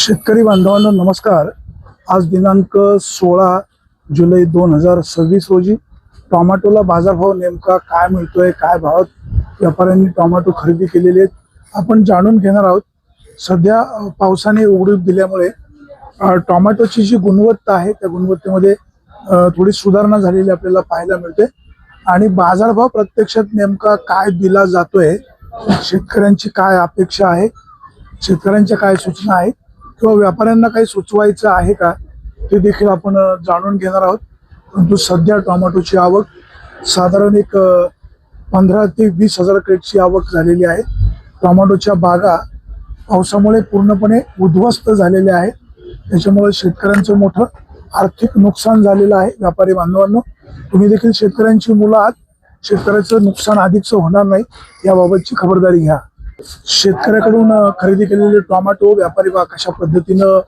शेतकरी बांधवांनो नमस्कार। आज दिनांक 16 जुलै 2026 रोजी टोमॅटोला बाजारभाव नेमका काय मिळतोय, काय भावात व्यापाऱ्यांनी टोमॅटो खरेदी केलेले आहेत आपण जाणून घेणार आहोत। सध्या पावसाने उघडीप दिल्यामुळे टोमॅटोची जी गुणवत्ता आहे त्या गुणवत्तेमध्ये थोडी सुधारणा झालेली आपल्याला पाहायला मिळते आणि बाजारभाव प्रत्यक्षात नेमका काय दिला जातोय, शेतकऱ्यांची काय अपेक्षा आहे, शेतकऱ्यांच्या काय सूचना आहेत किंवा व्यापाऱ्यांना काही सुचवायचं आहे का ते देखील आपण जाणून घेणार आहोत। परंतु सध्या टोमॅटोची आवक साधारण एक 15 ते 20 हजार क्रेटची आवक झालेली आहे। टोमॅटोच्या बागा पावसामुळे पूर्णपणे उद्ध्वस्त झालेल्या आहेत, त्याच्यामुळे शेतकऱ्यांचं मोठं आर्थिक नुकसान झालेलं आहे। व्यापारी बांधवांनो, तुम्ही देखील शेतकऱ्यांची मुलं आहात, शेतकऱ्याचं नुकसान अधिकचं होणार नाही याबाबतची खबरदारी घ्या। शेतकऱ्याकडून खरेदी केलेले टोमॅटो व्यापारी कशा पद्धतीनं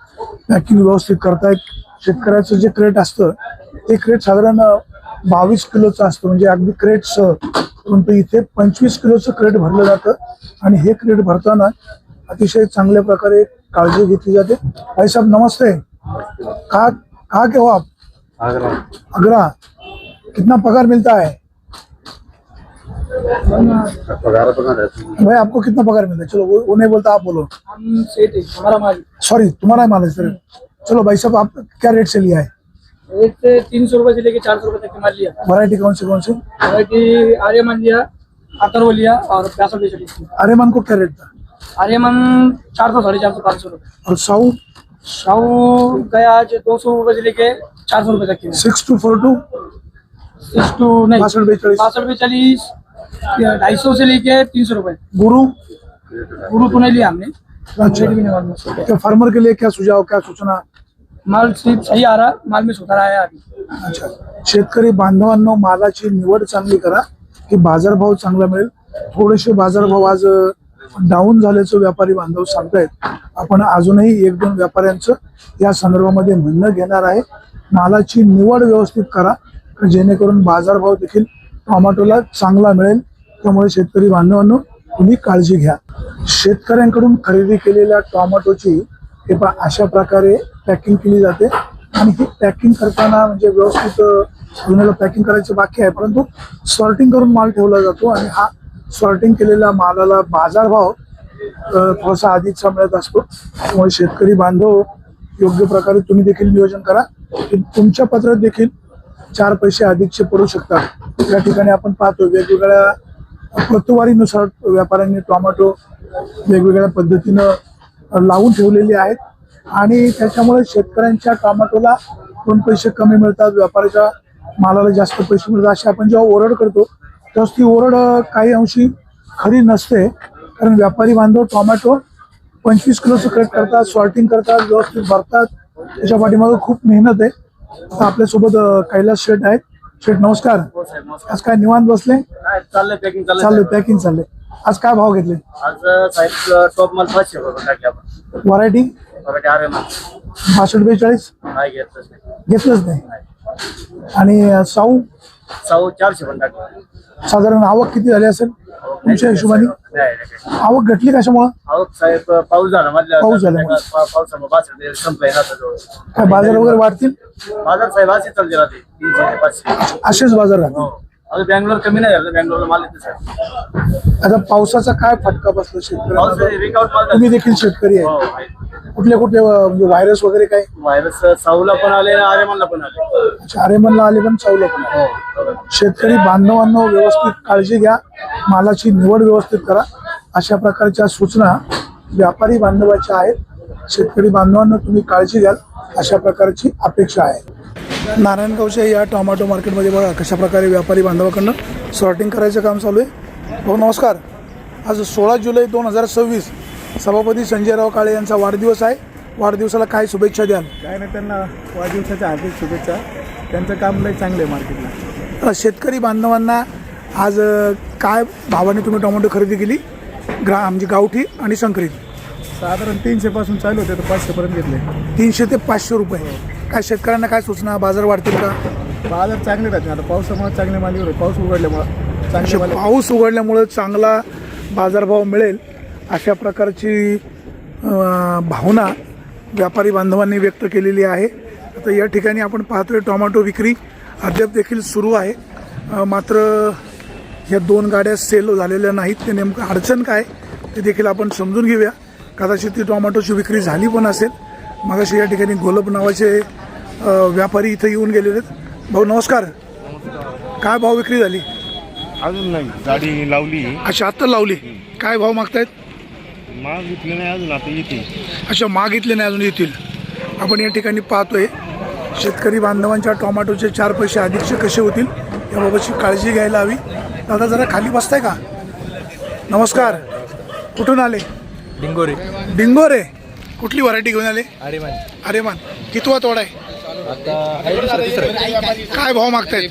पॅकिंग व्यवस्थित करतायत। शेतकऱ्याचं जे क्रेट असतं ते क्रेट साधारण 22 किलोचं असतं, म्हणजे अगदी क्रेट्स, परंतु इथे 25 किलोचं क्रेट भरलं जातं आणि हे क्रेट भरताना अतिशय चांगल्या प्रकारे काळजी घेतली जाते। भाई साहब नमस्ते, कहाँ के हो आप? आगरा। कितना पगार मिलता है भाई? आपको कितना पगार मिलता है? चलो वो नहीं बोलता, आप बोलो। हम सेठ है, हमारा माल। सॉरी, तुम्हारा माल है सर। चलो भाई साहब, आप क्या रेट से लिया है? रेट से 300 रुपए से लेके 400 रुपए तक का माल लिया। वैरायटी कौन सी वैरायटी आर्यमन लिया, अथर्व लिया और 65 आर्यमन को क्या रेट था? आर्यमन 400, 450, 500 रुपए। और साऊ? शाहू गया आज 200 रुपए से लेके 400 रुपए तक की। 6242 62 नहीं, 6242 62 250 से लेके 300 रुपए। गुरु? गुरु तो नहीं लिया हमने। अच्छा, रेट भी नहीं मालूम उसको। क्या फार्मर के लिए क्या सुझाव, क्या सूचना? माल सिर्फ सही आ रहा, माल में सुधार आया अभी। अच्छा, शेतकरी बांधवांनो, मालाची निवड चांगली करा की बाजारभाव चांगला मिळेल। थोडेसे बाजारभाव आज डाऊन झाल्याचं व्यापारी बांधव सांगतायत। आपण अजूनही एक दोन व्यापाऱ्यांचं या संदर्भामध्ये म्हणणं घेणार आहे। मालाची निवड व्यवस्थित करा जेणेकरून बाजारभाव देखील टोमॅटोला चांगला मिळेल। त्यामुळे शेतकरी बांधवांनो, तुम्ही काळजी घ्या। शेतकऱ्यांकडून खरेदी केलेल्या टोमॅटोची हे अशा प्रकारे पॅकिंग केली जाते आणि ही पॅकिंग करताना म्हणजे व्यवस्थित जुन्याला पॅकिंग करायचं बाकी आहे, परंतु सॉर्टिंग करून माल ठेवला जातो आणि हा सॉर्टिंग केलेल्या मालाला बाजारभाव थोडासा अधिकचा मिळत असतो। त्यामुळे शेतकरी बांधव योग्य प्रकारे तुम्ही देखील नियोजन करा की तुमच्या पत्रात देखील 4 पैसे अधिकचे पडू शकतात। या ठिकाणी आपण पाहतो वेगवेगळ्या प्रतवारीनुसार व्यापाऱ्यांनी टोमॅटो वेगवेगळ्या पद्धतीनं लावून ठेवलेले आहेत आणि त्याच्यामुळे शेतकऱ्यांच्या टोमॅटोला 2 पैसे कमी मिळतात, व्यापाऱ्याच्या मालाला जास्त पैसे मिळतात। अशी आपण जेव्हा ओरड करतो तेव्हा ती ओरड काही अंशी खरी नसते, कारण व्यापारी बांधव टोमॅटो 25 किलोचं क्रेट करतात, सॉर्टिंग करतात, व्यवस्थित भरतात, त्याच्या पाठीमागे खूप मेहनत आहे। आता आपल्यासोबत कैलास शेठ आहेत। शेठ नमस्कार। आज काय निवांत बसले? चाललंय पॅकिंग चाललंय पॅकिंग चाललंय। आज काय भाव घेतले? आज साहेब टॉप माल 500 रुपये टाकले आपण। व्हरायटी? वरायटी आर्यमन 6242 नाही घेतलंच नाही। घेतलंच नाही। आणि साऊ? साऊ 400 पण टाकले। साधारण आवक किती झाली असेल तुमच्या हिशोबाने? आवक घटली कशामुळे? आवक साहेब पाऊस झाला, पाऊस झाल्यामुळे। पावसामुळे बाजार संपलाय ना आता जवळ। काय बाजार वगैरे वाढतील? बाजार साहेब असे चालते राहते 300 ते 500। असेच बाजार राहतील? आता बँगलोर कमी नाही झालं, बँगलोरला माल येते साहेब। आता पावसाचा काय फटका बसला पाऊस शेतकऱ्यांना? रिकआउट माल तुम्ही देखील शेतकरी आहे, हो। कुठले कुठले म्हणजे व्हायरस वगैरे काय? व्हायरस साऊला पण आले, आर्यमनला पण आले। आरेमनला आले पण चावलं पण आले। हो। शेतकरी बांधवांनो, व्यवस्थित काळजी घ्या, मालाची निवड व्यवस्थित करा, अशा प्रकारच्या सूचना व्यापारी बांधवाच्या आहेत। शेतकरी बांधवांनो, तुम्ही काळजी घ्याल अशा प्रकारची अपेक्षा आहे। नारायणगावच्या या टोमॅटो मार्केटमध्ये बघा कशा प्रकारे व्यापारी बांधवाकडनं सॉर्टिंग करायचं काम चालू आहे। भाऊ नमस्कार। आज 16 जुलै 2026 सभापती संजयराव काळे यांचा वाढदिवस आहे। वाढदिवसाला काय शुभेच्छा द्याल? काय नाही, त्यांना वाढदिवसाच्या हार्दिक शुभेच्छा। त्यांचं काम लय चांगलं आहे मार्केटला। शेतकरी बांधवांना आज काय भावाने तुम्ही टोमॅटो खरेदी केली? म्हणजे गावठी आणि संकरित? साधारण 300 पासून चालू होते तर 500 पर्यंत घेतले। 300 ते 500 रुपये। काय शेतकऱ्यांना काय सूचना, बाजार वाढतील का? बाजार चांगले राहते, आता पावसामुळे चांगले माल येऊ, पाऊस उघडल्यामुळे चांगले माल। पाऊस उघडल्यामुळे चांगला बाजारभाव मिळेल अशा प्रकारची भावना व्यापारी बांधवांनी व्यक्त केलेली आहे. आता या ठिकाणी आपण पाहतोय टोमॅटो विक्री अद्याप देखील सुरू आहे. मात्र या 2 गाड्या सेल झालेल्या नाहीत. ते नेमकं अडचण काय ते देखील आपण समजून घेऊया. कदाचित ती टोमॅटोची विक्री झाली पण असेल. मगाशी या ठिकाणी गोलब नावाचे व्यापारी इथं येऊन गेलेले आहेत. भाऊ नमस्कार. काय भाव विक्री झाली? अजून नाही, गाडी लावली. अच्छा, आत्ता लावली. काय भाव मागतायत? मागितलं नाही अजून, आता येते. अच्छा, मागितले नाही अजून, येतील. आपण या ठिकाणी पाहतोय शेतकरी बांधवांच्या टोमॅटोचे 4 पैसे अधिकचे कसे होतील याबाबतची काळजी घ्यायला हवी. दादा जरा खाली बसताय का? नमस्कार. कुठून आले? डिंगोरे. डिंगोरे. कुठली व्हरायटी घेऊन आले? अरेमान. कितवा तोडा आहे? काय भाव मागतायत?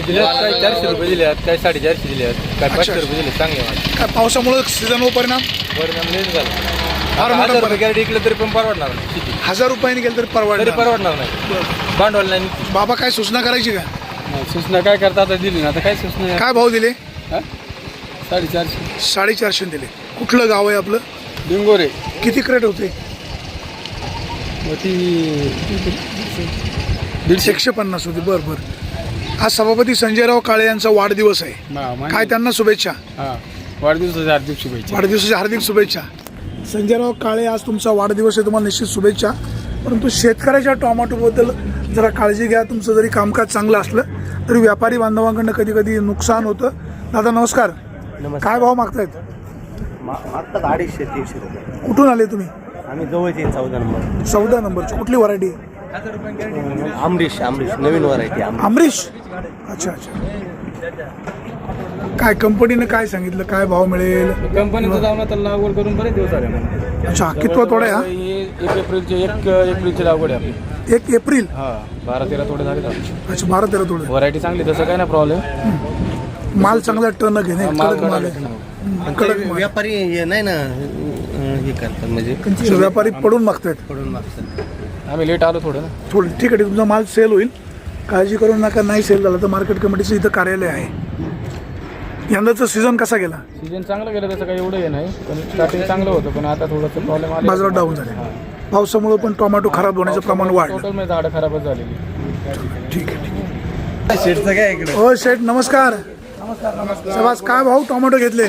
दिले काय 400 रुपये दिले, काय 450 दिले, काय 500 रुपये दिले. चांगले काय पावसामुळे सीझनवर परिणाम? लेट झालं. फार मोठा 1000 रुपये गाडी इकलं तरी पण परवडणार नाही. किती 1000 रुपयांनी गेलं तरी परवडणार. परवडणार नाही. भांडवल नाही. बाबा काय सूचना करायची का? सूचना काय करता आता दिली ना, आता काय सूचना. काय भाव दिले? 450. 450 दिले. कुठलं गाव आहे आपलं? डिंगोरे. किती क्रेट होते? 150 होते. बरं बरं. आज सभापती संजयराव काळे यांचा वाढदिवस आहे. काय त्यांना शुभेच्छा? वाढदिवसाच्या हार्दिक शुभेच्छा. वाढदिवसाच्या हार्दिक शुभेच्छा. संजयराव काळे, आज तुमचा वाढदिवस आहे, तुम्हाला निश्चित शुभेच्छा. परंतु शेतकऱ्याच्या टोमॅटोबद्दल जरा काळजी घ्या. तुमचं जरी कामकाज चांगलं असलं तरी व्यापारी बांधवांकडनं कधी कधी नुकसान होतं. दादा नमस्कार. काय भाव मागतायत? आता 250-300 रुपये. कुठून आले तुम्ही? आम्ही जवळचे 14 नंबर. 14 नंबरची. कुठली व्हरायटी? अमरीश नवीन व्हरायटी. अमरीश. अच्छा अच्छा. काय कंपनीने काय सांगितलं, काय भाव मिळेल? कंपनीचं जाऊन आता लागवड करून बरेच दिवस आले. अच्छा, कितवा तोडा आहे हा? 1 एप्रिलची लागवड आहे आपली. 1 एप्रिल. 12-13 तोडे झाले. अच्छा, 12-13 तोडे. व्हरायटी चांगली, तसं काय नाही प्रॉब्लेम. माल चांगला टर्न घेणे. कडक माल आहे. कडक माल. व्यापारी हे नाही ना, हे करतात म्हणजे व्यापारी पडून मागतायत. पडून मागतात. आम्ही लेट आलो थोडं ना. थोडं ठीक आहे. तुमचा माल सेल होईल, काळजी करू नका. नाही सेल झाला तर मार्केट कमिटीचं इथं कार्यालय आहे. यंदाचं सीझन कसा गेला? सीझन चांगलं गेलं, त्याचं काही एवढं हे नाही. पण स्टार्टिंग चांगलं होतं, पण आता थोडंसं प्रॉब्लेम आला. बाजारात डाऊन झाले. पावसामुळे पण टोमॅटो खराब होण्याचं प्रमाण वाढलं. टोटल मध्ये झाडं खराबच झालेली. ठीक आहे. हो शेठ नमस्कार. नमस्कार. काय भाव टोमॅटो घेतले?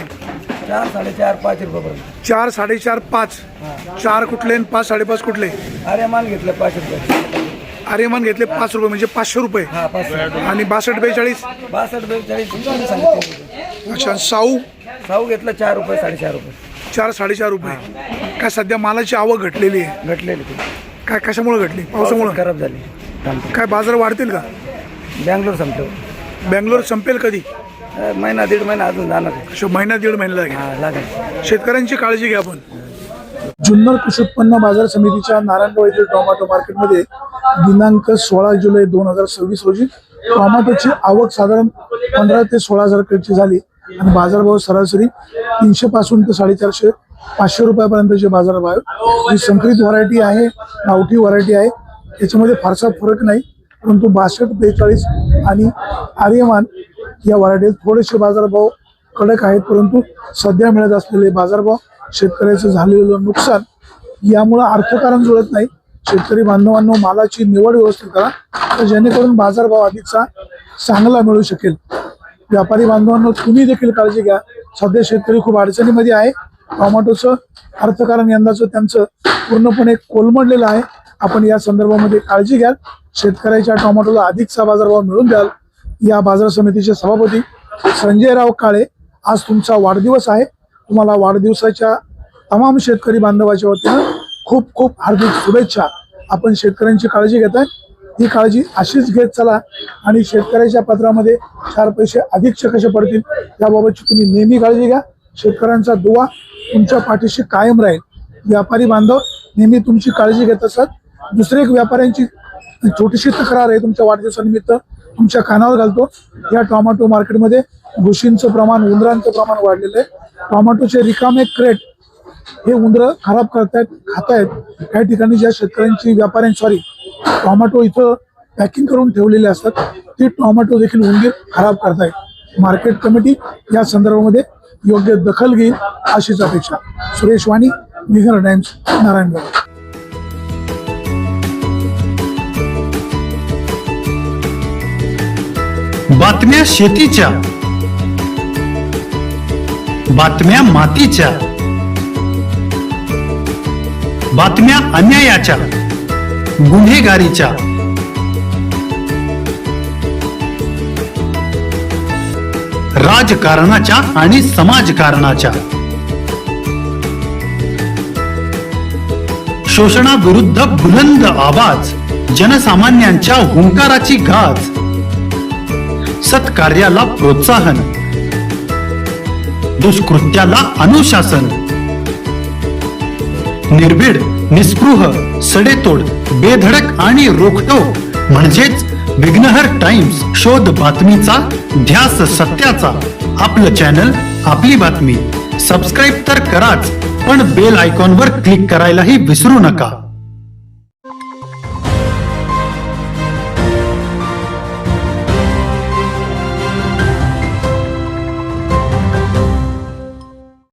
4, 4.5, 5 रुपये. 4, 4.5, 5. 4 कुठले आणि 5, 5.5 कुठले? अरेमान घेतलं 5 रुपये. आर्यमान घेतले 5 रुपये म्हणजे 500 रुपये. आणि 62-42. 62-42 सांगितले. अच्छा. साऊ घेतलं 4 रुपये, 4.5 रुपये. 4, 4.5 रुपये. काय सध्या मालाची आवक घटलेली आहे? घटलेली ती. काय कशामुळे घटली? पावसामुळे खराब झाली. काय बाजार वाढतील का? बँगलोर संपलं. बँगलोर संपेल कधी? महिना 1.5 महिना अजून जाणार आहे. अच्छा, महिना 1.5 महिना लागेल. लागेल. शेतकऱ्यांची काळजी घ्या आपण. जुन्नर कृषी उत्पन्न बाजार समितीच्या नारायणगाव येथील टोमॅटो मार्केटमध्ये दिनांक 16 जुलै 2026 रोजी टोमॅटोची आवक साधारण 15 ते 16,000 क्रेटची झाली आणि बाजारभाव सरासरी 300 पासून ते 450, 500 रुपयापर्यंतचे बाजारभाव. ही संकरित व्हरायटी आहे, गावठी व्हरायटी आहे, याच्यामध्ये फारसा फरक नाही. परंतु 62-42 आणि आर्यमान या व्हरायटीत थोडेसे बाजारभाव कडक आहेत. परंतु सध्या मिळत असलेले बाजारभाव, शेतकऱ्याचं झालेलं नुकसान यामुळं अर्थकारण जुळत नाही. शेतकरी बांधवांनो, मालाची निवड व्यवस्थित करा तर जेणेकरून बाजारभाव अधिकचा चांगला मिळू शकेल. व्यापारी बांधवांनो, तुम्ही देखील काळजी घ्या. सध्या शेतकरी खूप अडचणीमध्ये आहे. टोमॅटोचं अर्थकारण यंदाचं त्यांचं पूर्णपणे कोलमडलेलं आहे. आपण या संदर्भामध्ये काळजी घ्याल. शेतकऱ्याच्या टोमॅटोला अधिकचा बाजारभाव मिळून द्याल. या बाजार समितीचे सभापती संजयराव काळे, आज तुमचा वाढदिवस आहे. तुम्हाला वाढदिवसाच्या तमाम शेतकरी बांधवाच्या वतीनं खूप खूप हार्दिक शुभेच्छा. आपण शेतकऱ्यांची काळजी घेताय, ही काळजी अशीच घेत चला आणि शेतकऱ्याच्या पत्रामध्ये 4 पैसे अधिकचे कसे पडतील याबाबतची तुम्ही नेहमी काळजी घ्या. शेतकऱ्यांचा दुवा तुमच्या पाठीशी कायम राहील. व्यापारी बांधव नेहमी तुमची काळजी घेत असतात. दुसरे एक व्यापाऱ्यांची छोटीशी तक्रार आहे, तुमच्या वाढदिवसानिमित्त तुमच्या कानावर घालतो. या टोमॅटो मार्केटमध्ये घुशींचं प्रमाण, उंदरांचं प्रमाण वाढलेलं आहे. टोमॅटोचे रिकामे क्रेट हे उंदरं खराब करतायत, खातायत. काही ठिकाणी ज्या शेतकऱ्यांची टोमॅटो इथं पॅकिंग करून ठेवलेले असतात, ती टोमॅटो देखील उंदीर खराब करतायत. मार्केट कमिटी या संदर्भामध्ये योग्य दखल घेईल अशीच अपेक्षा. सुरेश वाणी, निघाला टाइम्स, नारायणगाव. बातम्या शेतीच्या, बातम्या मातीच्या, बातम्या अन्यायाच्या, गुन्हेगारीच्या, राजकारणाच्या आणि समाजकारणाच्या, शोषणाविरुद्ध बुलंद आवाज, जनसामान्यांच्या हुंकाराची गाज, सत्कार्याला प्रोत्साहन, दुष्कृत्याला अनुशासन, निर्भीड, निस्पृह, सडेतोड, बेधडक आणि रोखटोक म्हणजेच विघ्नहर टाइम्स. शोध बातमीचा, ध्यास सत्याचा. आपलं चॅनल, आपली बातमी. सबस्क्राईब तर कराच, पण बेल आयकॉनवर क्लिक करायलाही विसरू नका.